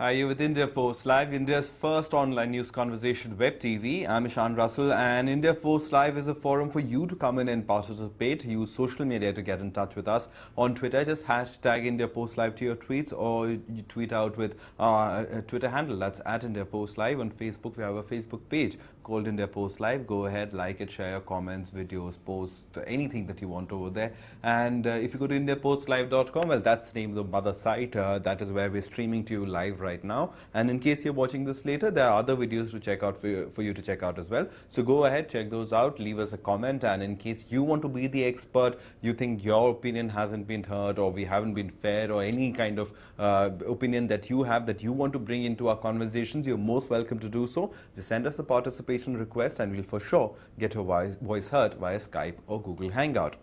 You with India Post Live, India's first online news conversation web TV. I'm Ishan Russell, and India Post Live is a forum for you to come in and participate. Use social media to get in touch with us. On Twitter, just hashtag India Post Live to your tweets, or you tweet out with a Twitter handle. That's at India Post Live. On Facebook, we have a Facebook page called India Post Live. Go ahead, like it, share your comments, videos, posts, anything that you want over there. And if you go to IndiaPostLive.com, well, that's the name of the mother site. That is where we're streaming to you live right now. And in case you're watching this later, there are other videos to check out for you to check out as well. So go ahead, check those out, leave us a comment. And in case you want to be the expert, you think your opinion hasn't been heard, or we haven't been fair, or any kind of opinion that you have that you want to bring into our conversations, you're most welcome to do so. Just send us a participation request and we'll for sure get your voice heard via Skype or Google Hangout.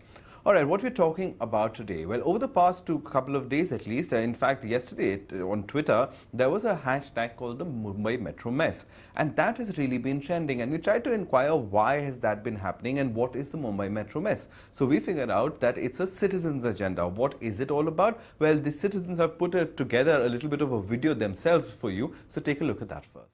All right, what we're talking about today? Well, over the past couple of days at least, in fact, yesterday on Twitter, there was a hashtag called the Mumbai Metro Mess. And that has really been trending. And we tried to inquire why has that been happening and what is the Mumbai Metro Mess. So we figured out that it's a citizens' agenda. What is it all about? Well, the citizens have put together a little bit of a video themselves for you. So take a look at that first.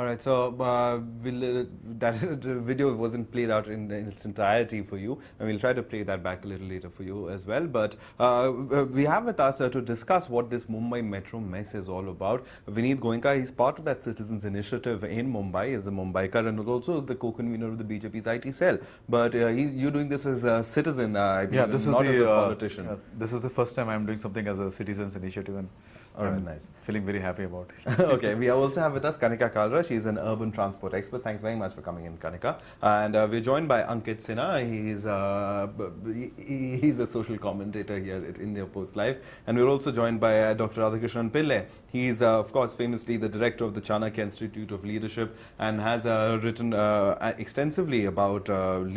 All right, so that video wasn't played out in its entirety for you, and we'll try to play that back a little later for you as well. But we have with us to discuss what this Mumbai Metro mess is all about. Vineet Goenka, he's part of that citizens initiative in Mumbai, is a Mumbaikar and also the co-convener of the BJP's IT cell. But you're doing this as a citizen, I believe, this is not the, as a politician. this is the first time I'm doing something as a citizens initiative, and All right, I'm nice. feeling very happy about it. Okay, we also have with us Kanika Kalra. She's an urban transport expert. Thanks very much for coming in, Kanika. And we're joined by Ankit Sinha. He's a social commentator here at India Post Live. And we're also joined by Dr. Radhakrishnan Pillai. He's, of course, famously the director of the Chanakya Institute of Leadership and has written extensively about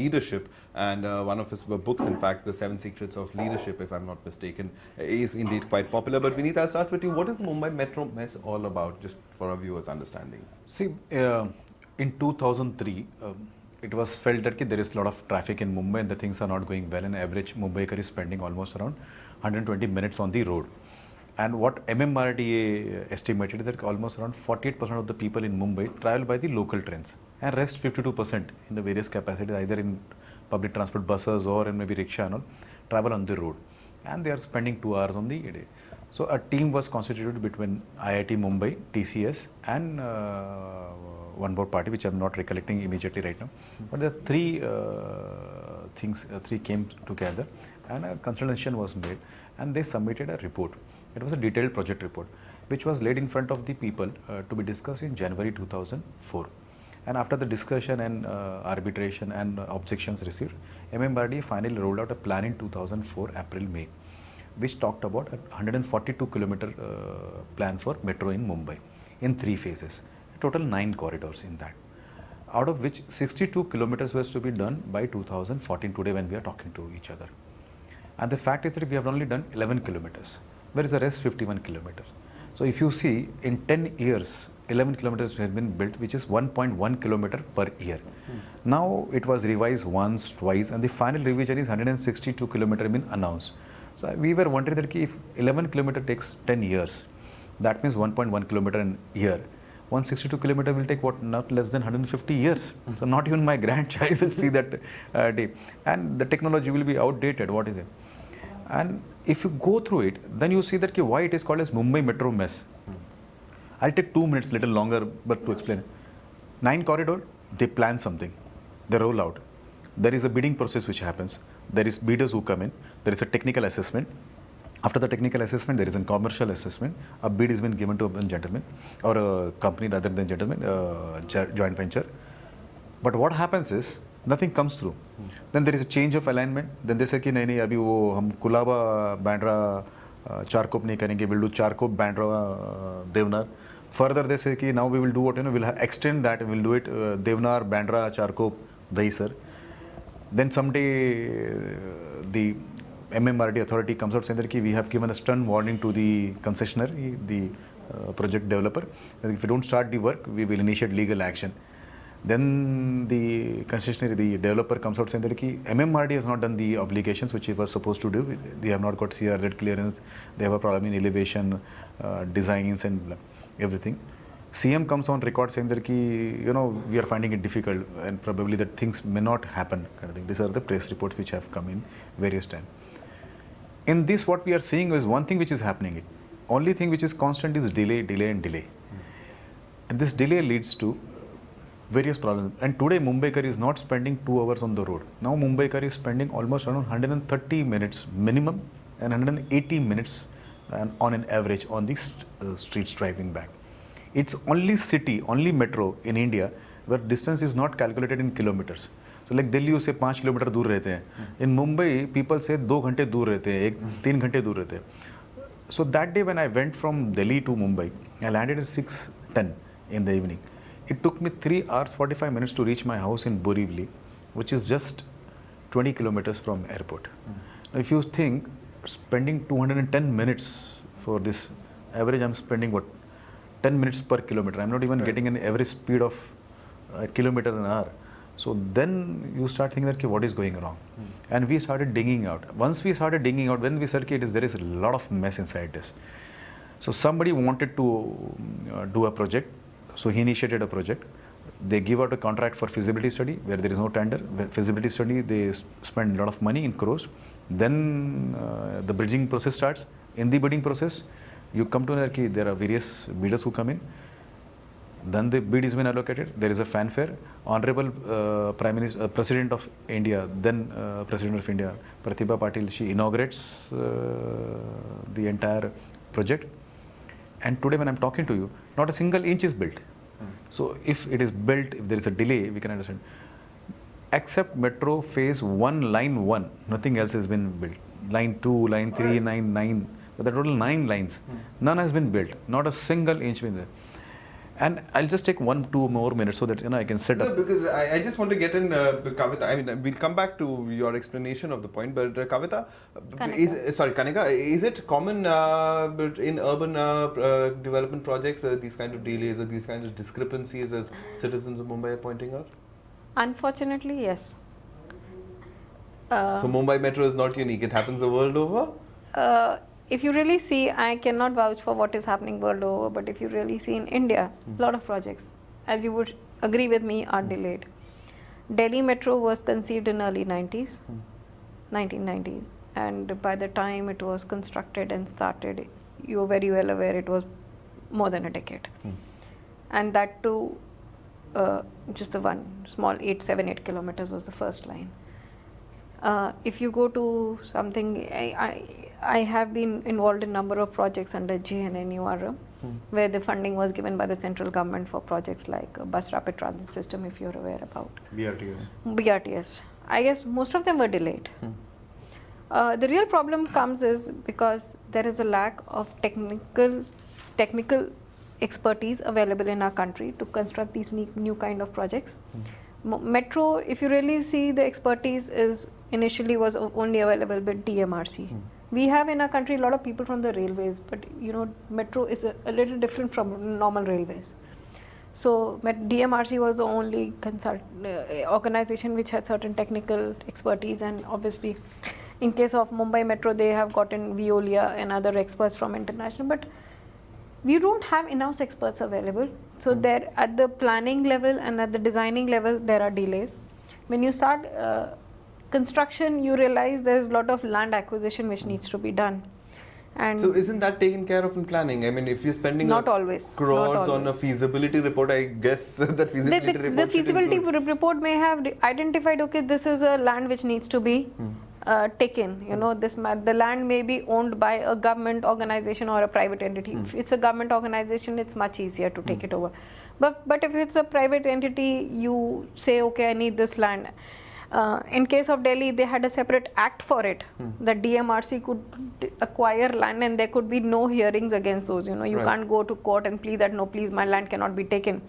leadership. And one of his books, in fact, The 7 Secrets of Leadership, if I'm not mistaken, is indeed quite popular. But Vineet, I'll start with you. What is the Mumbai Metro mess all about, just for our viewers' understanding? See, in 2003, it was felt that there is a lot of traffic in Mumbai and the things are not going well. And average Mumbaiker is spending almost around 120 minutes on the road. And what MMRDA estimated is that almost around 48% of the people in Mumbai travel by the local trains, and rest 52% in the various capacities, either in public transport buses or in maybe rickshaw and all, travel on the road. And they are spending 2 hours on the day. So a team was constituted between IIT Mumbai, TCS and one more party which I'm not recollecting immediately right now. But the three three came together and a consultation was made and they submitted a report. It was a detailed project report which was laid in front of the people to be discussed in January 2004. And after the discussion and arbitration and objections received, MMRDA finally rolled out a plan in 2004, April-May, which talked about a 142 kilometer plan for metro in Mumbai in 3 phases, a total 9 corridors in that, out of which 62 kilometers was to be done by 2014, today when we are talking to each other. And the fact is that we have only done 11 kilometers, whereas the rest 51 kilometers. So if you see, in 10 years, 11 kilometers have been built, which is 1.1 kilometer per year. Now it was revised once, twice, and the final revision is 162 kilometer been announced. So we were wondering that if 11 kilometer takes 10 years, that means 1.1 kilometer in a year. 162 kilometer will take what, not less than 150 years. So not even my grandchild will see that day. And the technology will be outdated, what is it? And if you go through it, then you see that why it is called as Mumbai Metro mess. I'll take 2 minutes, little longer, but to explain. 9 corridor, they plan something, they roll out. There is a bidding process which happens. There is bidders who come in. There is a technical assessment. After the technical assessment, there is a commercial assessment. A bid has been given to a gentleman or a company rather than gentleman, joint venture. But what happens is, nothing comes through. Then there is a change of alignment. Then they say कि नहीं अभी वो हम कुलाबा बैंड्रा चारकोप नहीं करेंगे. We'll do Charkop Bandra Deonar. Further they say कि now we will do what, we'll extend that. We'll do it Devnar, Bandra, Charkop, Dahisar. Then someday the MMRD authority comes out saying that we have given a stern warning to the concessionaire, the project developer, that if you don't start the work, we will initiate legal action. Then the concessionaire, the developer comes out saying that MMRD has not done the obligations which it was supposed to do. They have not got CRZ clearance. They have a problem in elevation, designs and everything. CM comes on record saying that we are finding it difficult and probably that things may not happen kind of thing. These are the press reports which have come in various times. In this, what we are seeing is one thing which is happening. Only thing which is constant is delay, delay and delay. And this delay leads to various problems. And today Mumbaikar is not spending 2 hours on the road. Now Mumbaikar is spending almost around 130 minutes minimum and 180 minutes on an average on the streets driving back. It's only city, only metro in India where distance is not calculated in kilometers. So like Delhi उसे 5 kilometre दूर रहते हैं. In Mumbai, people say 2 घंटे दूर रहते हैं, 3 घंटे दूर रहते हैं. So that day when I went from Delhi to Mumbai, I landed at 6:10 in the evening. It took me 3 hours 45 minutes to reach my house in Borivali, which is just 20 kilometers from airport. Now if you think spending 210 minutes for this average, I'm spending what, 10 minutes per kilometer. I'm not even getting an average speed of a kilometer an hour. So then you start thinking that what is going wrong. And we started digging out. Once we started digging out, when we said there is a lot of mess inside this. So somebody wanted to do a project. So he initiated a project. They give out a contract for feasibility study where there is no tender. Where feasibility study, they spend a lot of money in crores. Then the bridging process starts. In the bidding process, you come to know that there are various bidders who come in. Then the bid is been allocated. There is a fanfare. Honorable President of India, then President of India, Pratibha Patil, she inaugurates the entire project. And today when I'm talking to you, not a single inch is built. So if it is built, if there is a delay, we can understand. Except Metro Phase 1, Line 1, nothing else has been built. Line 2, Line 3, Line 9, but the total 9 lines, none has been built. Not a single inch been there. And I'll just take 1-2 more minutes so that I can set up. No, because I just want to get in Kavita. I mean, we'll come back to your explanation of the point. But Kavita, Kanika, is it common in urban development projects these kind of delays or these kinds of discrepancies as citizens of Mumbai are pointing out? Unfortunately, yes. So Mumbai Metro is not unique. It happens the world over. If you really see, I cannot vouch for what is happening world over, but if you really see in India, a lot of projects, as you would agree with me, are delayed. Delhi Metro was conceived in early 90s, 1990s, and by the time it was constructed and started, you are very well aware it was more than a decade. And that too, just the one small 8 kilometers was the first line. If you go to something, I have been involved in a number of projects under JNNURM, where the funding was given by the central government for projects like bus rapid transit system, if you're aware about. BRTS. I guess most of them were delayed. The real problem comes is because there is a lack of technical expertise available in our country to construct these new kind of projects. Metro, if you really see, the expertise is initially was only available with DMRC. We have in our country a lot of people from the railways, but Metro is a little different from normal railways. So DMRC was the only organization which had certain technical expertise, and obviously in case of Mumbai Metro they have gotten Veolia and other experts from international, but we don't have enough experts available. So there at the planning level and at the designing level there are delays. When you start construction, you realize there is a lot of land acquisition which needs to be done. And so isn't that taken care of in planning? I mean, if you're spending crores on a feasibility report, I guess that feasibility report the feasibility report may have identified, okay, this is a land which needs to be taken. The land may be owned by a government organization or a private entity. If it's a government organization, it's much easier to take it over. But if it's a private entity, you say, okay, I need this land. In case of Delhi, they had a separate act for it. The DMRC could acquire land and there could be no hearings against those. You can't go to court and plead that, no, please, my land cannot be taken.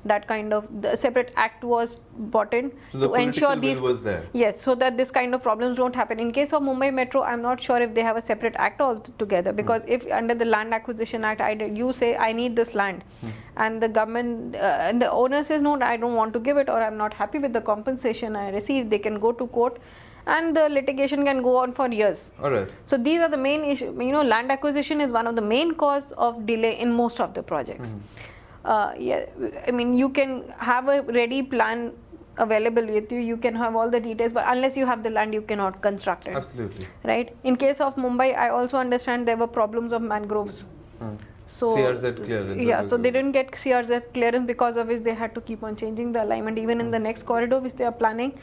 That kind of the separate act was brought in to ensure these was there. Yes, so that this kind of problems don't happen. In case of Mumbai Metro, I'm not sure if they have a separate act altogether, because if under the Land Acquisition Act, you say I need this land, and the government and the owner says no, I don't want to give it, or I'm not happy with the compensation I received, they can go to court. And the litigation can go on for years. All right. So these are the main issues. Land acquisition is one of the main cause of delay in most of the projects. You can have a ready plan available with you. You can have all the details, but unless you have the land, you cannot construct it. Absolutely. Right. In case of Mumbai, I also understand there were problems of mangroves. So CRZ clearance. Yeah. So they didn't get CRZ clearance, because of which they had to keep on changing the alignment. Even in the next corridor which they are planning,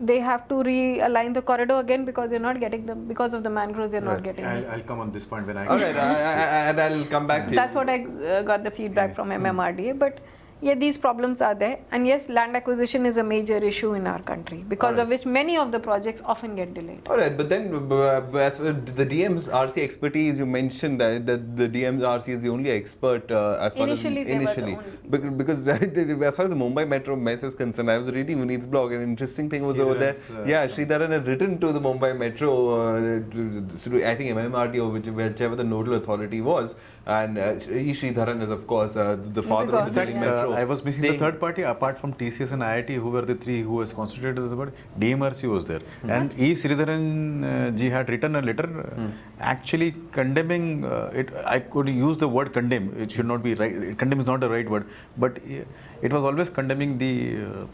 they have to realign the corridor again because they're not getting because of the mangroves, they're not getting I'll come on this point when I... All right, and I'll come back to you. That's what I got the feedback from MMRDA. But yeah, these problems are there. And yes, land acquisition is a major issue in our country, because of which many of the projects often get delayed. All right, but then as for the DMRC expertise, you mentioned that the DMRC is the only expert as far as initially. Because as far as the Mumbai Metro mess is concerned, I was reading Vineet's blog, and an interesting thing was over there. Sridharan had written to the Mumbai Metro, I think MMRD or whichever the nodal authority was, and Sridharan is of course the father of the Delhi Metro. I was missing the saying- third party apart from TCS and IIT, who were the three who was constituted as a body. DMRC was there, and E. Sridharan ji had written a letter actually condemning it. I could use the word condemn. It should not be right. Condemn is not the right word, but it was always condemning the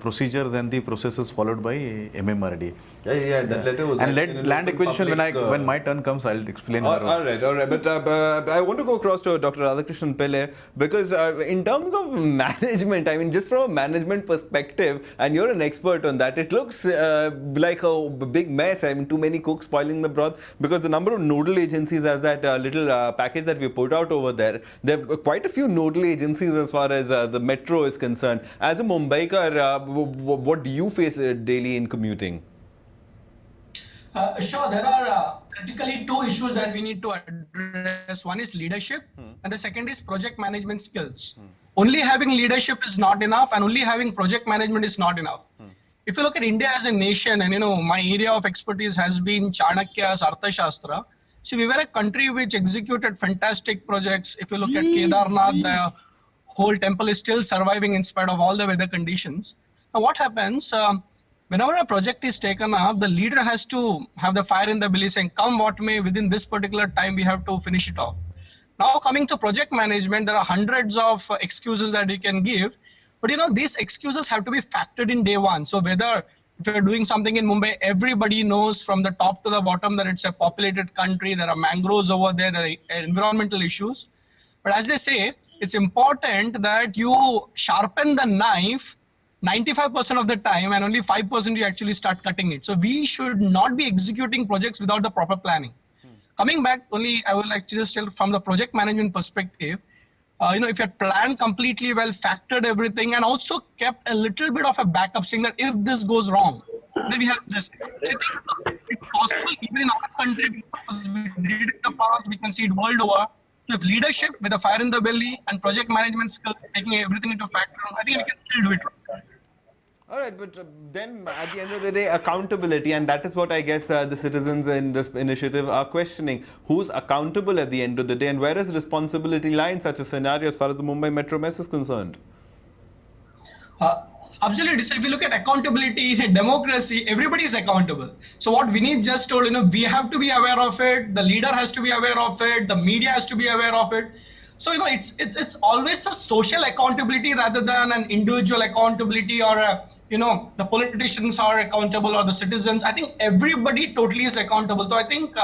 procedures and the processes followed by MMRD. Yeah, that letter was. And like in a land local acquisition, public, when my turn comes, I'll explain. All right. But I want to go across to Dr. Radhakrishnan Pillai, because in terms of management, I mean, just from a management perspective, and you're an expert on that, it looks like a big mess. I mean, too many cooks spoiling the broth, because the number of nodal agencies, as that little package that we put out over there, there are quite a few nodal agencies as far as the metro is concerned. As a Mumbaikar, what do you face daily in commuting? Sure, there are critically two issues that we need to address. One is leadership, and the second is project management skills. Only having leadership is not enough, and only having project management is not enough. If you look at India as a nation, and my area of expertise has been Chanakya's Arthashastra. See, we were a country which executed fantastic projects. If you look at Kedarnath, the whole temple is still surviving in spite of all the weather conditions. Now, what happens? Whenever a project is taken up, the leader has to have the fire in the belly saying, come what may, within this particular time, we have to finish it off. Now, coming to project management, there are hundreds of excuses that you can give. But these excuses have to be factored in day one. So whether if you're doing something in Mumbai, everybody knows from the top to the bottom that it's a populated country, there are mangroves over there, there are environmental issues. But as they say, it's important that you sharpen the knife 95% of the time, and only 5% you actually start cutting it. So we should not be executing projects without the proper planning. Coming back, I would like to just tell from the project management perspective, if you had planned completely well, factored everything, and also kept a little bit of a backup saying that if this goes wrong, then we have this. I think it's possible even in our country, because we did it in the past, we can see it world over. With leadership, with a fire in the belly, and project management skills, taking everything into factor, I think we can still do it. All right, but then at the end of the day, accountability, and that is what I guess the citizens in this initiative are questioning. Who's accountable at the end of the day, and where is responsibility lie in such a scenario as far as the Mumbai Metro mess is concerned? Absolutely. So if you look at accountability in a democracy, everybody is accountable. So what Vineet just told, we have to be aware of it. The leader has to be aware of it. The media has to be aware of it. So it's always a social accountability rather than an individual accountability, or the politicians are accountable or the citizens. I think everybody totally is accountable. So I think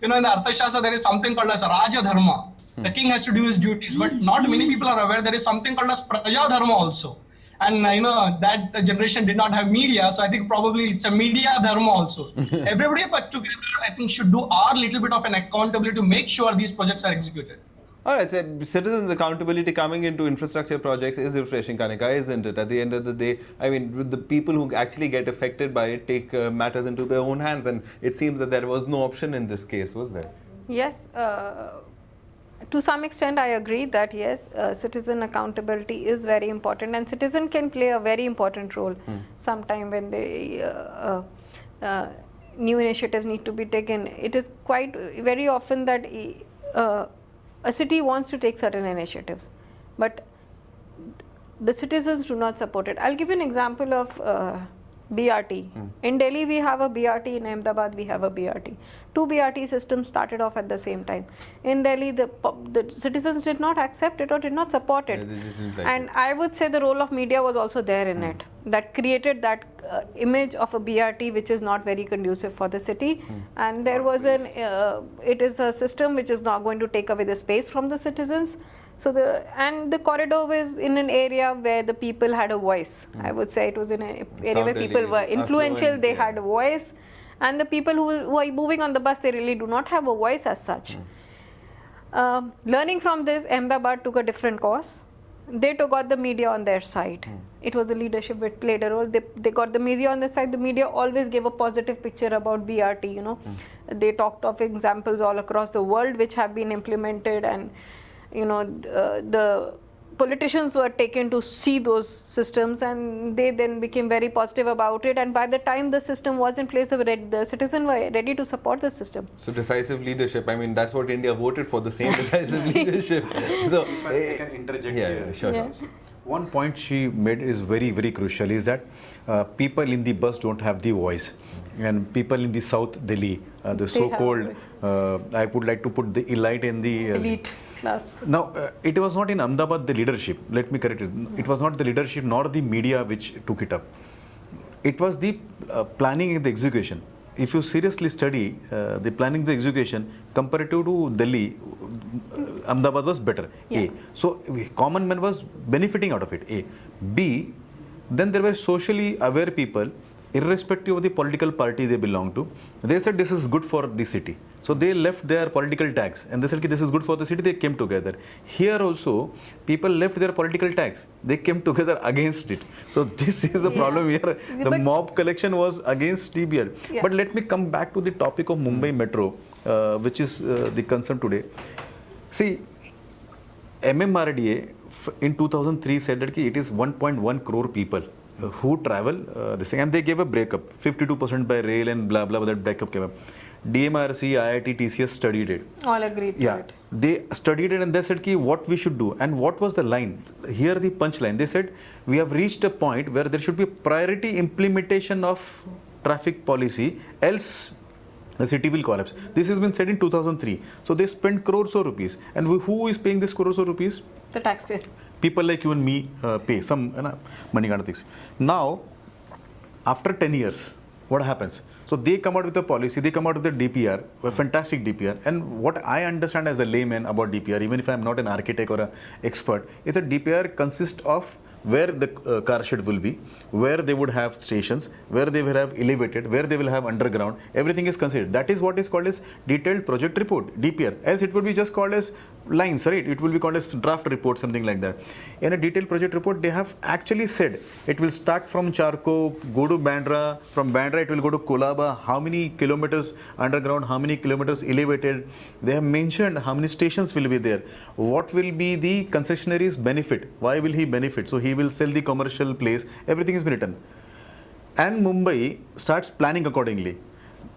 in the Arthashastra there is something called as Raja Dharma. The king has to do his duties, but not many people are aware there is something called as Praja Dharma also. And that the generation did not have media, so I think probably it's a media dharma also. Everybody but together, I think, should do our little bit of an accountability to make sure these projects are executed. All right, so citizens' accountability coming into infrastructure projects is refreshing, Kanika, isn't it? At the end of the day, I mean, the people who actually get affected by it take matters into their own hands, and it seems that there was no option in this case, was there? Yes. To some extent, I agree that yes, citizen accountability is very important, and citizen can play a very important role sometime when new initiatives need to be taken. It is quite very often that a city wants to take certain initiatives, but the citizens do not support it. I'll give you an example of BRT. In Delhi, we have a BRT. In Ahmedabad, we have a BRT. Two BRT systems started off at the same time. In Delhi, the citizens did not accept it or did not support it. And I would say the role of media was also there in it. That created that image of a BRT which is not very conducive for the city. And there was it is a system which is not going to take away the space from the citizens. So the corridor was in an area where the people had a voice. I would say it was in an area where people were influential, they had a voice. And the people who are moving on the bus, they really do not have a voice as such. Learning from this, Ahmedabad took a different course. They got the media on their side. It was the leadership which played a role. They got the media on their side. The media always gave a positive picture about BRT, They talked of examples all across the world which have been implemented, and the politicians were taken to see those systems, and they then became very positive about it. And by the time the system was in place, the citizens were ready to support the system. So decisive leadership, I mean, that's what India voted for, the same decisive leadership. So, If I can interject here. Sure. One point she made is very, very crucial is that people in the bus don't have the voice. And people in the South Delhi, the They so-called, have I would like to put the elite in the... Elite class. Now, it was not in Ahmedabad the leadership, let me correct it. It was not the leadership nor the media which took it up. It was the planning and the execution. If you seriously study the planning, the execution, comparative to Delhi, Ahmedabad was better. Yeah. A. So, common man was benefiting out of it. A. B. Then there were socially aware people, irrespective of the political party they belong to. They said this is good for the city. So they left their political tags and they said this is good for the city. They came together. Here also, people left their political tags. They came together against it. So this is the problem here. The But- mob collection was against TBR. Yeah. But let me come back to the topic of Mumbai Metro, which is the concern today. See, MMRDA in 2003 said that it is 1.1 crore people who travel this thing, and they gave a breakup 52% by rail and blah blah, that breakup came up. DMRC, IIT, TCS studied it. All agreed to Yeah, it. they studied it and they said what we should do. And what was the line? Here the punchline. They said we have reached a point where there should be priority implementation of traffic policy, else the city will collapse. This has been said in 2003. So they spent crores of rupees. And who is paying this crores of rupees? The taxpayer. People like you and me pay some money kind of things. Now, after 10 years, what happens? So they come out with a policy, they come out with a DPR, a fantastic DPR. And what I understand as a layman about DPR, even if I'm not an architect or an expert, is that DPR consists of where the car shed will be, where they would have stations, where they will have elevated, where they will have underground, everything is considered. That is what is called as detailed project report, DPR. Else it would be just called as lines, right? It will be called as draft report, something like that. In a detailed project report, they have actually said it will start from Charkop, go to Bandra, from Bandra it will go to Kolaba, how many kilometers underground, how many kilometers elevated. They have mentioned how many stations will be there, what will be the concessionary's benefit, why will he benefit, so he will sell the commercial place, everything is written. And Mumbai starts planning accordingly.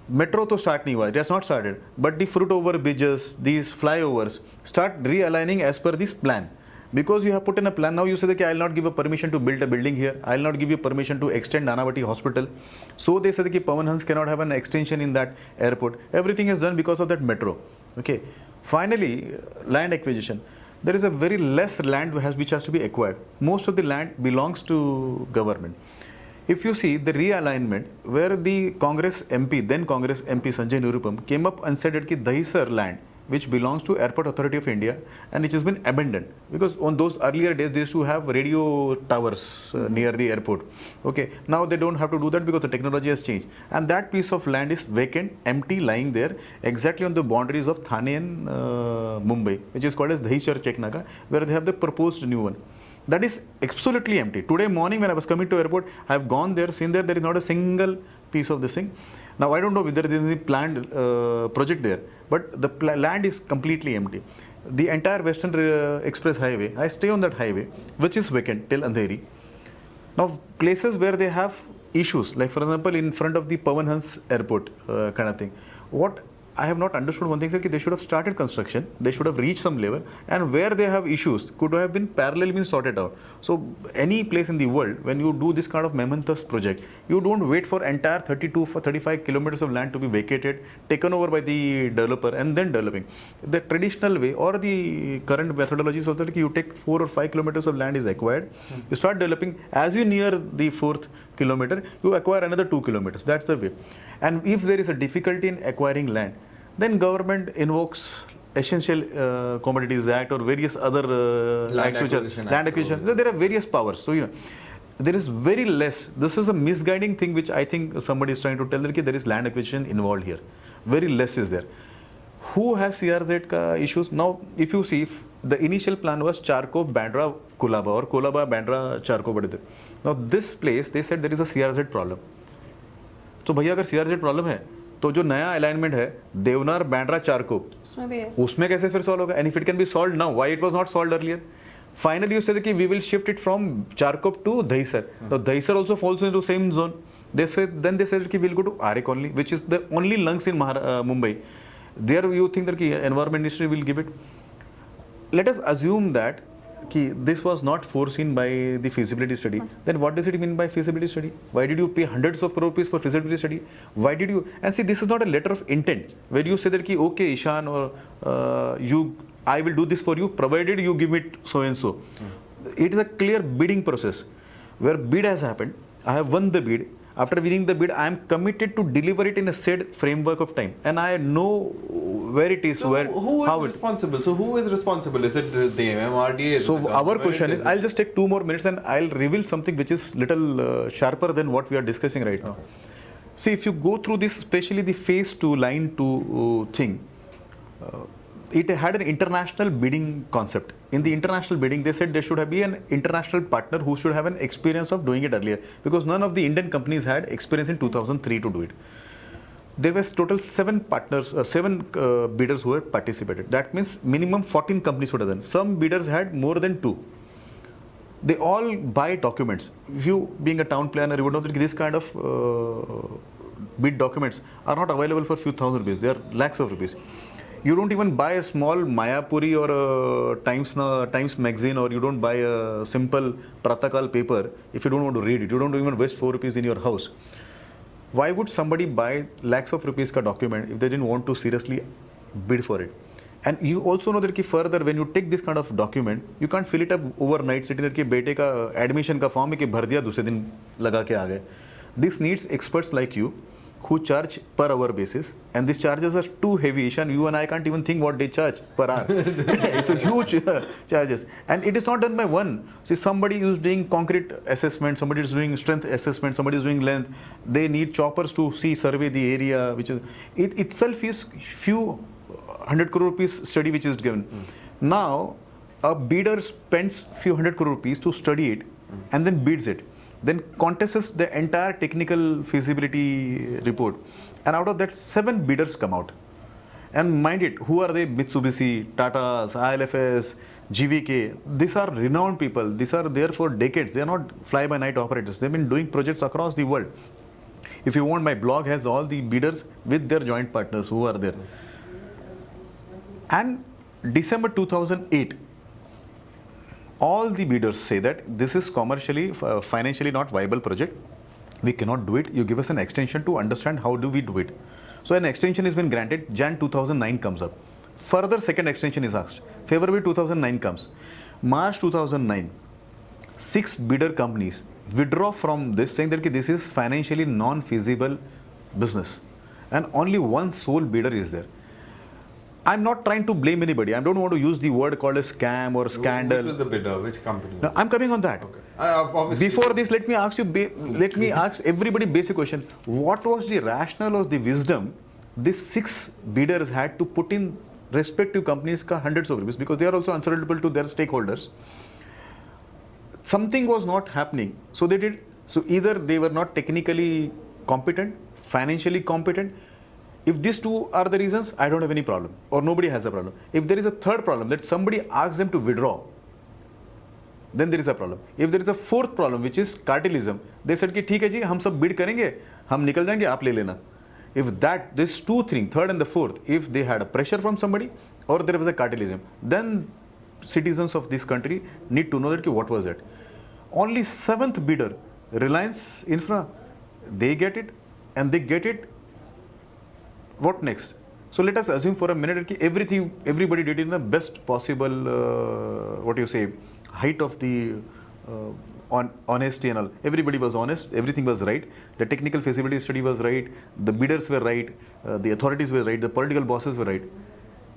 Metro to start nahi hua, it has not started, but the fruit over bridges, these flyovers start realigning as per this plan. Because you have put in a plan, now you say that I will not give a permission to build a building here, I will not give you permission to extend Nanavati hospital. So they said that Pawan Hans cannot have an extension in that airport. Everything is done because of that metro. Okay. Finally, land acquisition. There is a very less land which has to be acquired. Most of the land belongs to government. If you see the realignment, where the Congress MP, then Congress MP Sanjay Nirupam came up and said that Dahisar land, which belongs to Airport Authority of India, and which has been abandoned, because on those earlier days they used to have radio towers near the airport. Okay, now they don't have to do that because the technology has changed, and that piece of land is vacant, empty, lying there exactly on the boundaries of Thane and Mumbai, which is called as Dahisar Cheknaga, where they have the proposed new one. That is absolutely empty. Today morning when I was coming to airport, I have gone there, seen there is not a single piece of this thing. Now I don't know whether there is any planned project there, but the land is completely empty. The entire Western Express Highway, I stay on that highway, which is vacant till Andheri. Now places where they have issues, like for example in front of the Pawan Hans airport kind of thing, what I have not understood one thing, sir, they should have started construction, they should have reached some level, and where they have issues could have been parallelly been sorted out. So any place in the world, when you do this kind of mammothous project, you don't wait for entire 32 for 35 kilometers of land to be vacated, taken over by the developer and then developing. The traditional way or the current methodology is also that you take 4 or 5 kilometers of land is acquired, you start developing, as you near the 4th kilometer, you acquire another 2 kilometers. That's the way. And if there is a difficulty in acquiring land, then government invokes Essential Commodities Act or various other Land acts which are Acquisition land Act. acquisition. There are various powers. So there is very less. This is a misguiding thing which I think somebody is trying to tell that there is land acquisition involved here. Very less is there. Who has CRZ issues? Now, if you see, if the initial plan was Charkop, Bandra, Kolaba, or Kolaba, Bandra, Charkop. Now, this place, they said there is a CRZ problem. तो भैया अगर CRZ problem है तो जो नया alignment है देवनार बैंड्रा चारकोप उसमें कैसे फिर सॉल्व होगा and if it can be solve now why it was not solved earlier finally you said कि we will shift it from Charkop to Dahisar तो Dahisar also falls into same zone they said कि we'll go to Arik only, which is the only lungs in Mumbai. There you think that the environment ministry will give it. Let us assume that कि this was not foreseen by the feasibility study, then what does it mean by feasibility study? Why did you pay hundreds of crore rupees for feasibility study? Why did you? And see, this is not a letter of intent where you say that ki, okay, Ishan, or I will do this for you provided you give it so and so. It is a clear bidding process where bid has happened. I have won the bid. After winning the bid, I am committed to deliver it in a said framework of time, and I know where it is, So where who how is responsible? So who is responsible? Is it the MMRDA? Is So it the our government? question is, I'll just take 2 more minutes and I'll reveal something which is little sharper than what we are discussing right now. See, if you go through this, especially the phase 2, line 2 thing, it had an international bidding concept. In the international bidding, they said there should be an international partner who should have an experience of doing it earlier, because none of the Indian companies had experience in 2003 to do it. There was total 7 partners, 7 bidders who had participated. That means minimum 14 companies would have done. Some bidders had more than 2. They all buy documents. If you, being a town planner, you would know that this kind of bid documents are not available for few thousand rupees. They are lakhs of rupees. You don't even buy a small Mayapuri or a Times magazine, or you don't buy a simple Pratakal paper if you don't want to read it. You don't even waste 4 rupees in your house. Why would somebody buy lakhs of rupees ka document if they didn't want to seriously bid for it? And you also know that further, when you take this kind of document, you can't fill it up overnight. Sitting there bete ka admission ka form ke bhar diya, dusre din laga ke aa gaye. This needs experts like you who charge per hour basis, and these charges are too heavy. Ishan, you and I can't even think what they charge per hour. It's a huge charges, and it is not done by one. See, somebody is doing concrete assessment, somebody is doing strength assessment, somebody is doing length. They need choppers to survey the area, which is it itself is few 100 crore rupees study which is given. Now, a bidder spends few 100 crore rupees to study it, and then bids it. Then contests the entire technical feasibility report, and out of that 7 bidders come out. And mind it, who are they? Mitsubishi, Tata's, ILFS, GVK. These are renowned people. These are there for decades. They are not fly-by-night operators. They've been doing projects across the world. If you want, my blog has all the bidders with their joint partners who are there. And December 2008, all the bidders say that this is commercially, financially not viable project. We cannot do it. You give us an extension to understand how do we do it. So an extension has been granted. Jan 2009 comes up. Further second extension is asked. February 2009 comes. March 2009, 6 bidder companies withdraw from this, saying that this is financially non-feasible business. And only one sole bidder is there. I'm not trying to blame anybody. I don't want to use the word called a scam or scandal. Which was the bidder? Which company? No, I'm coming on that. Okay. Obviously. Before this, let me ask everybody basic question. What was the rationale or the wisdom these 6 bidders had to put in respective companies ka hundreds of rupees, because they are also answerable to their stakeholders? Something was not happening. So they did. So either they were not technically competent, financially competent. If these 2 are the reasons, I don't have any problem, or nobody has a problem. If there is a third problem, that somebody asks them to withdraw, then there is a problem. If there is a fourth problem, which is cartelism, they said कि ठीक है जी, हम सब bid करेंगे, हम निकल जाएंगे, आप ले लेना. If that, this 2 things, third and the fourth, if they had a pressure from somebody, or there was a cartelism, then citizens of this country need to know that what was that. Only 7th bidder, Reliance Infra, they get it, and they get it. What next? So let us assume for a minute that everybody did in the best possible, height of the honesty and all. Everybody was honest, everything was right. The technical feasibility study was right, the bidders were right, the authorities were right, the political bosses were right.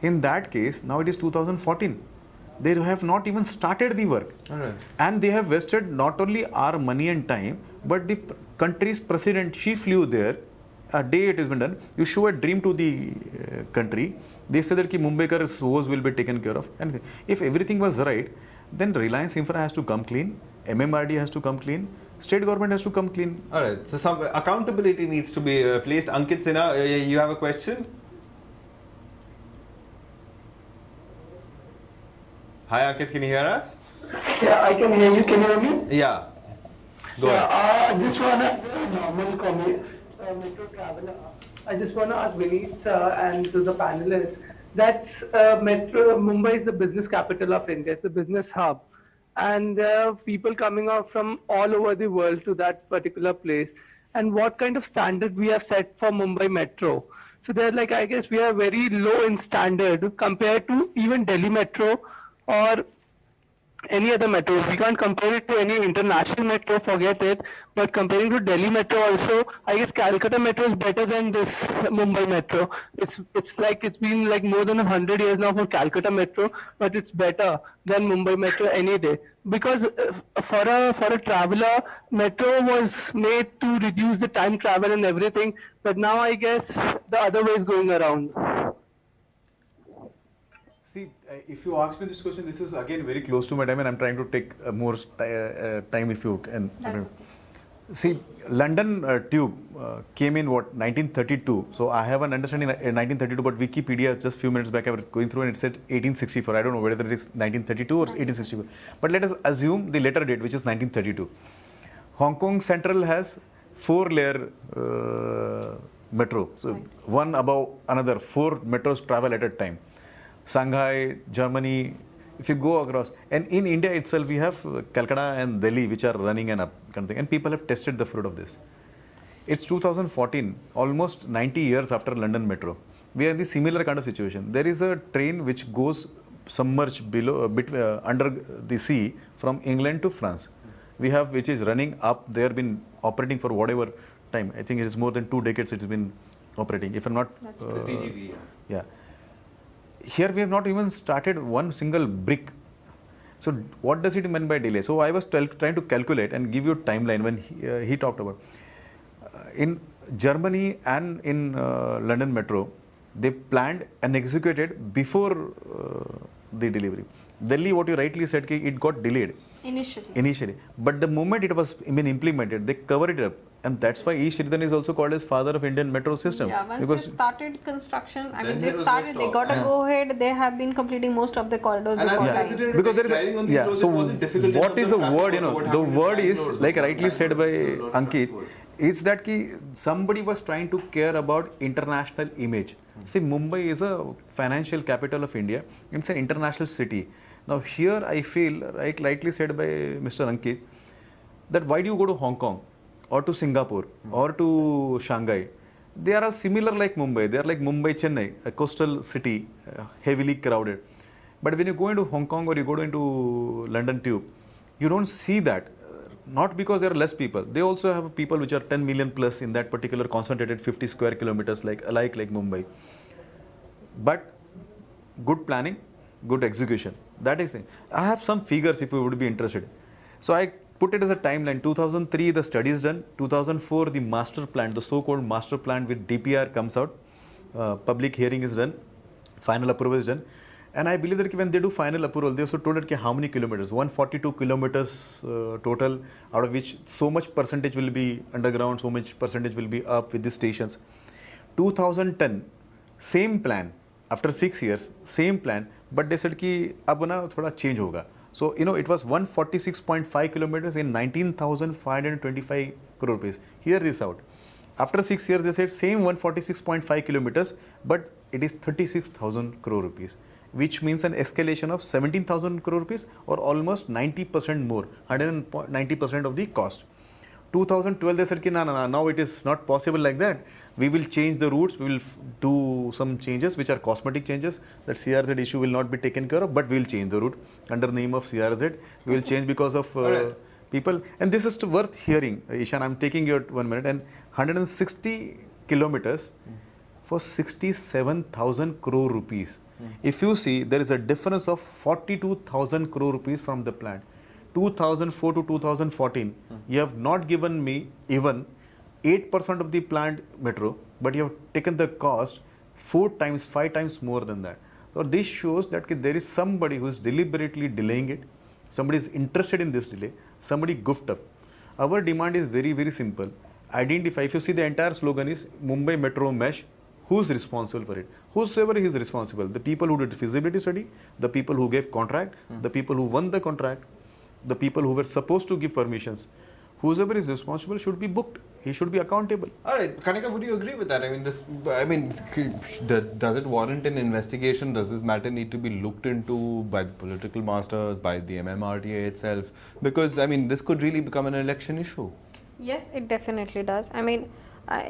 In that case, now it is 2014. They have not even started the work. All right. And they have wasted not only our money and time, but the country's president, she flew there. A day it has been done. You show a dream to the country. They say that Mumbaikar's woes will be taken care of. And if everything was right, then Reliance Infra has to come clean, MMRD has to come clean, state government has to come clean. All right. So some accountability needs to be placed. Ankit Sinha, you have a question? Hi Ankit, can you hear us? Yeah, I can hear you. Can you hear me? Yeah. Go ahead. I just want to normal comment. Metro traveler. I just want to ask Vineet and to the panelists that Mumbai is the business capital of India. It's a business hub. and there are people coming out from all over the world to that particular place. And what kind of standard we have set for Mumbai Metro? So they're like, I guess we are very low in standard compared to even Delhi Metro or any other metro. We can't compare it to any international metro, forget it. But comparing to Delhi Metro also, I guess Calcutta Metro is better than this Mumbai Metro. It's been like more than 100 years now for Calcutta Metro, but it's better than Mumbai Metro any day. Because for a traveler, Metro was made to reduce the time travel and everything. But now I guess the other way is going around. See, if you ask me this question, this is again very close to my time, and I'm trying to take more time if you can. See, London Tube came in what 1932. So I have an understanding in 1932, but Wikipedia just few minutes back I was going through and it said 1864. I don't know whether it is 1932 or 1864. But let us assume the later date, which is 1932. Hong Kong Central has 4-layer metro. So one above another, 4 metros travel at a time. Shanghai, Germany, if you go across, and in India itself, we have Calcutta and Delhi, which are running and up kind of thing, and people have tested the fruit of this. It's 2014, almost 90 years after London Metro. We are in the similar kind of situation. There is a train which goes submerged below, under the sea from England to France. We have which is running up. They have been operating for whatever time. I think it is more than 2 decades. It's been operating. If I'm not, The TGV. yeah. Here we have not even started one single brick. So what does it mean by delay? So I was trying to calculate and give you a timeline when he talked about. In Germany and in London Metro, they planned and executed before the delivery. Delhi, what you rightly said, it got delayed. Initially. But the moment it was been implemented, they covered it up. And that's why E. Shridan is also called as father of Indian metro system. Yeah, once because they started construction, Then they there was no started, they stop. got a go ahead, they have been completing most of the corridors And as before a time. resident, because there is driving on these roads, so it wasn't difficult in what terms is the of traffic word, also. What the happened word in is Bangalore, like the rightly said by Bangalore Ankit, transport. is that somebody was trying to care about international image. See, Mumbai is a financial capital of India. It's an international city. Now here I feel, rightly said by Mr. Ankit, that why do you go to Hong Kong or to Singapore or to Shanghai? They are all similar like Mumbai. They are like Mumbai, Chennai, a coastal city, heavily crowded. But when you go into Hong Kong or you go into London Tube, you don't see that. Not because there are less people. They also have people which are 10 million plus in that particular concentrated 50 square kilometers like Mumbai. But good planning, good execution. That is it. I have some figures if you would be interested. So I put it as a timeline. 2003 the study is done. 2004 the master plan, the so-called master plan with DPR comes out. Public hearing is done. Final approval is done. And I believe that when they do final approval, they also told that how many kilometers? 142 kilometers total, out of which so much percentage will be underground, so much percentage will be up with the stations. 2010, same plan. After 6 years, same plan. But they said कि अब ना थोड़ा change होगा. So, it was 146.5 kilometers in 19,525 crore rupees. Hear this out. After 6 years, they said same 146.5 kilometers, but it is 36,000 crore rupees, which means an escalation of 17,000 crore rupees or almost 90% more, 190% of the cost. 2012, they said, now it is not possible like that. We will change the routes, we will do some changes which are cosmetic changes. That CRZ issue will not be taken care of, but we will change the route under the name of CRZ. We will change because of people. And this is worth hearing, Ishan. I'm taking your 1 minute. And 160 kilometers for 67,000 crore rupees. If you see, there is a difference of 42,000 crore rupees from the plant. 2004 to 2014, you have not given me even 8% of the planned metro, but you have taken the cost 4 times, 5 times more than that. So this shows that there is somebody who is deliberately delaying it, somebody is interested in this delay, somebody goofed up. Our demand is very, very simple. Identify, if you see the entire slogan is Mumbai Metro Mesh, who's responsible for it? Whosoever is responsible, the people who did feasibility study, the people who gave contract, the people who won the contract, the people who were supposed to give permissions. whoever is responsible should be booked. He should be accountable. All right, Kanika, would you agree with that? Does it warrant an investigation? Does this matter need to be looked into by the political masters, by the MMRDA itself? Because, this could really become an election issue. Yes, it definitely does.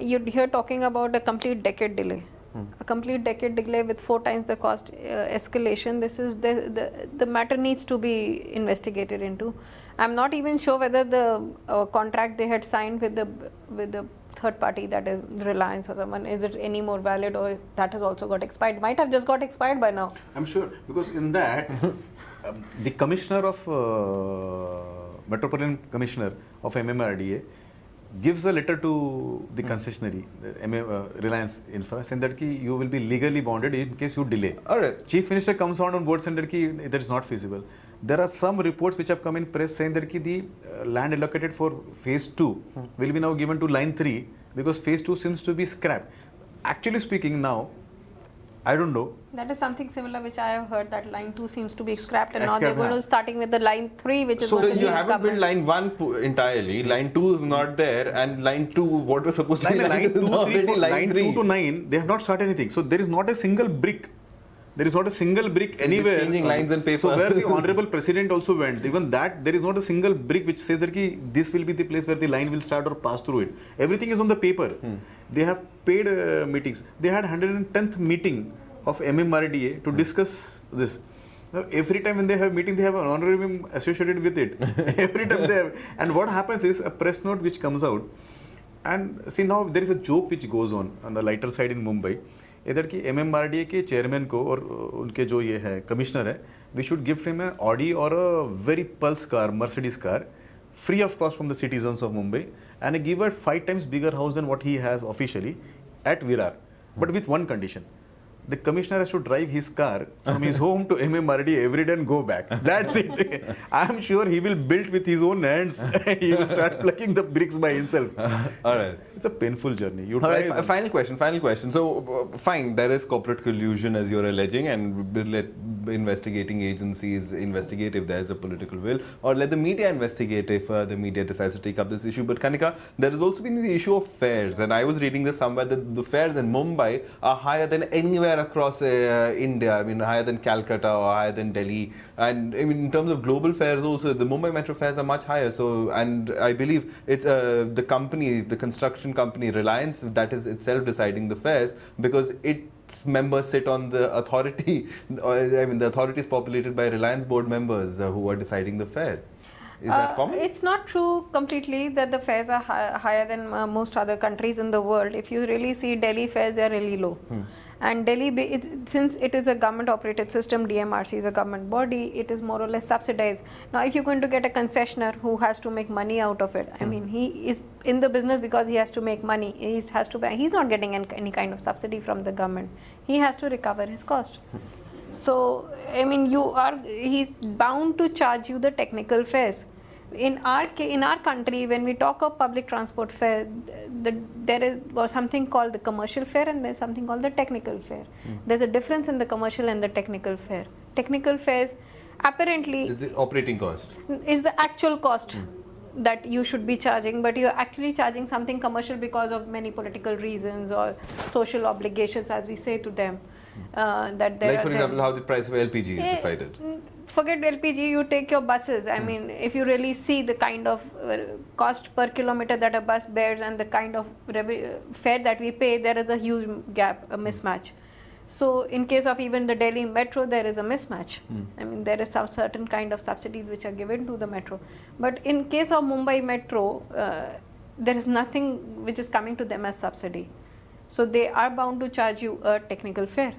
You're here talking about a complete decade delay. A complete decade delay with 4 times the cost escalation. This is the matter needs to be investigated into. I'm not even sure whether the contract they had signed with the third party, that is Reliance or someone, is it any more valid, or that has also got expired? Might have just got expired by now. I'm sure, because in that the commissioner of Metropolitan Commissioner of MMRDA gives a letter to the concessionary, Reliance Infra, saying that you will be legally bonded in case you delay. All right. Chief Minister comes on board saying that that is not feasible. There are some reports which have come in press saying that the land allocated for phase 2 will be now given to line 3 because phase 2 seems to be scrapped. Actually speaking now, I don't know. That is something similar which I have heard, that line 2 seems to be scrapped and now Scrapped, they're going to starting with the line 3, which is So going to you be haven't built line 1 entirely, line 2 is not there, and line 2, what was supposed to be line 2, 3, 4, line 2 to 3. 9, they have not started anything. So there is not a single brick. There is not a single brick anywhere. Changing lines and paper. So where the Honorable President also went, even that, there is not a single brick which says that this will be the place where the line will start or pass through it. Everything is on the paper. They have paid meetings. They had 110th meeting of MMRDA to discuss this. Now, every time when they have meeting, they have an honorarium associated with it. Every time they have. And what happens is a press note which comes out. And see, now there is a joke which goes on the lighter side in Mumbai. इधर की MMRDA के chairman को और उनके जो ये है commissioner है, we should give him an Audi or a very pulse car, Mercedes car, free of cost from the citizens of Mumbai, and give a 5 times bigger house than what he has officially at Virar, but with one condition. The commissioner has to drive his car from his home to MMRDA every day and go back. That's it. I'm sure he will build with his own hands. He will start plucking the bricks by himself. All right. It's a painful journey. You All try right, final question. So, fine, there is corporate collusion as you're alleging, and let investigating agencies investigate if there is a political will, or let the media investigate if the media decides to take up this issue. But Kanika, there has also been the issue of fares, and I was reading this somewhere that the fares in Mumbai are higher than anywhere across India. Higher than Calcutta or higher than Delhi. And in terms of global fares also, the Mumbai metro fares are much higher. So, and I believe it's the company, the construction company Reliance, that is itself deciding the fares, because its members sit on the authority. The authority is populated by Reliance board members who are deciding the fare. Is that common? It's not true completely that the fares are higher than most other countries in the world. If you really see Delhi fares, they are really low. And Delhi, since it is a government operated system, DMRC is a government body, it is more or less subsidized. Now, if you're going to get a concessionaire who has to make money out of it, he is in the business because he has to make money. He's not getting any kind of subsidy from the government. He has to recover his cost. So, he's bound to charge you the technical fares. In our country, when we talk of public transport fare, there was something called the commercial fare and there's something called the technical fare. There's a difference in the commercial and the technical fare. Technical fares apparently is the operating cost. Is the actual cost that you should be charging, but you're actually charging something commercial because of many political reasons or social obligations, as we say to them. That like, for example, how the price of LPG is decided. Forget LPG, you take your buses. If you really see the kind of cost per kilometer that a bus bears and the kind of fare that we pay, there is a huge gap, a mismatch. So, in case of even the Delhi metro, there is a mismatch. There is some certain kind of subsidies which are given to the metro. But in case of Mumbai metro, there is nothing which is coming to them as subsidy. So, they are bound to charge you a technical fare.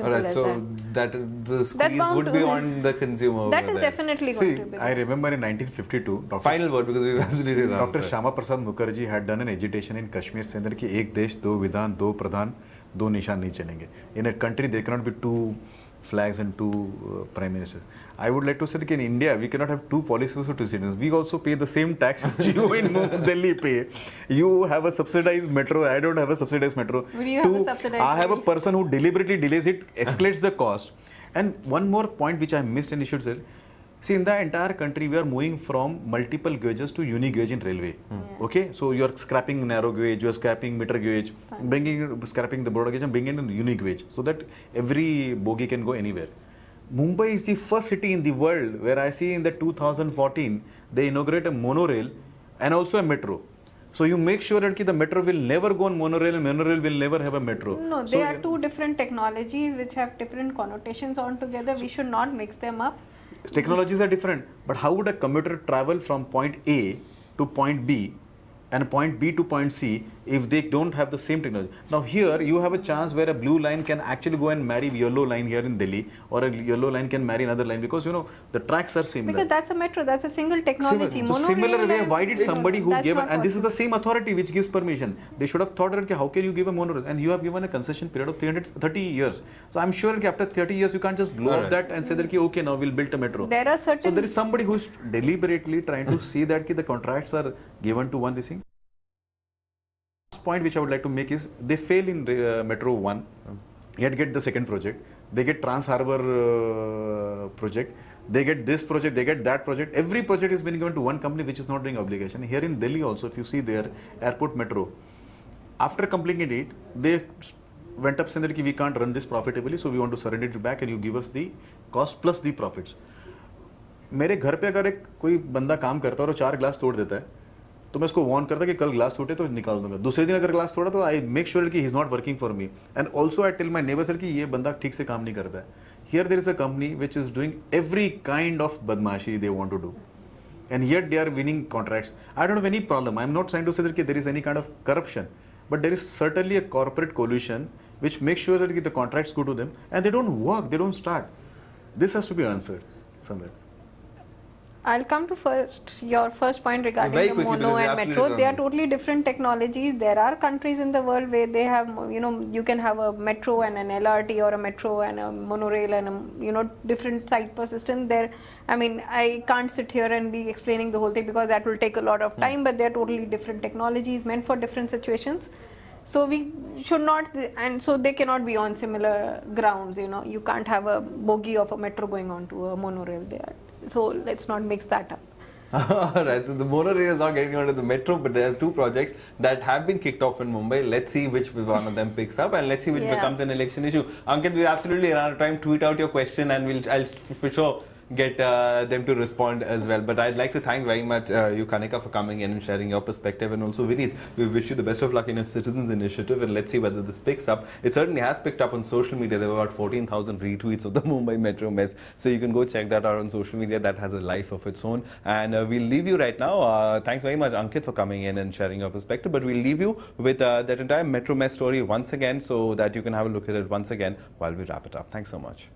All right, so that the squeeze would be on the consumer. That is definitely going to be. I remember in 1952, final word, because we've absolutely run Dr. Shyama Prasad Mukherjee had done an agitation in Kashmir saying that एक देश दो विधान दो प्रधान दो निशान नहीं चलेंगे. In a country there cannot be two flags and two prime ministers. I would like to say that in India we cannot have two policies or two citizens. We also pay the same tax which you in Delhi pay. You have a subsidized metro. I don't have a subsidized metro. I have a person who deliberately delays it, escalates the cost. And one more point which I missed and you should say, See, in the entire country, we are moving from multiple gauges to uni-gauge in railway. Okay, so you are scrapping narrow gauge, you are scrapping meter gauge, scrapping the broad gauge and bringing in uni-gauge, so that every bogie can go anywhere. Mumbai is the first city in the world where I see in the 2014 they inaugurate a monorail and also a metro. So you make sure that the metro will never go on monorail and monorail will never have a metro. No, they are two different technologies which have different connotations altogether. We should not mix them up. Technologies are different, but how would a commuter travel from point A to point B and point B to point C if they don't have the same technology? Now here you have a chance where a blue line can actually go and marry yellow line here in Delhi, or a yellow line can marry another line, because the tracks are similar. Because that's a metro, that's a single technology. So similar way, why did somebody who that's gave, not and this is the possible. same authority which gives permission, they should have thought, okay, how can you give a monorail? And you have given a concession period of 330 years. So I'm sure after 30 years you can't just blow up that and say that, okay, now we'll build a metro. There are certain... So there is somebody who is deliberately trying to see that the contracts are given to one this thing. Point which I would like to make is they fail in Metro 1, yet get the second project. They get Trans Harbour project. They get this project, they get that project. Every project is being given to one company which is not doing obligation. Here in Delhi also, if you see their airport metro, after completing it, they went up saying that we can't run this profitably, so we want to surrender it back and you give us the cost plus the profits. मेरे घर पे अगर कोई बंदा काम करता है और 4 ग्लास तोड़ देता है, तो मैं उसको वार्न करता कि कल ग्लास टूटे तो निकाल दूंगा. दूसरे दिन अगर ग्लास तोड़ा तो आई मेक श्योर कि he is not working for me, and also I tell my neighbour sir कि ये बंदा ठीक से काम नहीं करता है. Here there is a company which is doing every kind of बदमाशी they want to do, and yet they are winning contracts. I don't have any problem. I am not trying to say that there is any kind of corruption, but there is certainly a corporate collusion which makes sure that the contracts go to them and they don't work, they don't start. This has to be answered somewhere. I'll come to your first point regarding Very the quickly, mono because and we metro. absolutely They are don't know. totally different technologies. There are countries in the world where they have, you can have a metro and an LRT, or a metro and a monorail and a, different type of system. There, I mean, I can't sit here and be explaining the whole thing because that will take a lot of time. But they are totally different technologies meant for different situations. So we should not, and so they cannot be on similar grounds. You can't have a bogie of a metro going on to a monorail there. So let's not mix that up. Alright, so the monorail is not getting onto the metro, but there are 2 projects that have been kicked off in Mumbai. Let's see which one of them picks up, and let's see which becomes an election issue. Ankit, we absolutely ran out of time. Tweet out your question and I'll for sure get them to respond as well. But I'd like to thank very much you, Kanika, for coming in and sharing your perspective, and also Vineet. We wish you the best of luck in your Citizens Initiative, and let's see whether this picks up. It certainly has picked up on social media. There were about 14,000 retweets of the Mumbai Metro mess, so you can go check that out on social media. That has a life of its own, and we'll leave you right now. Thanks very much, Ankit, for coming in and sharing your perspective, but we'll leave you with that entire Metro mess story once again, so that you can have a look at it once again while we wrap it up. Thanks so much.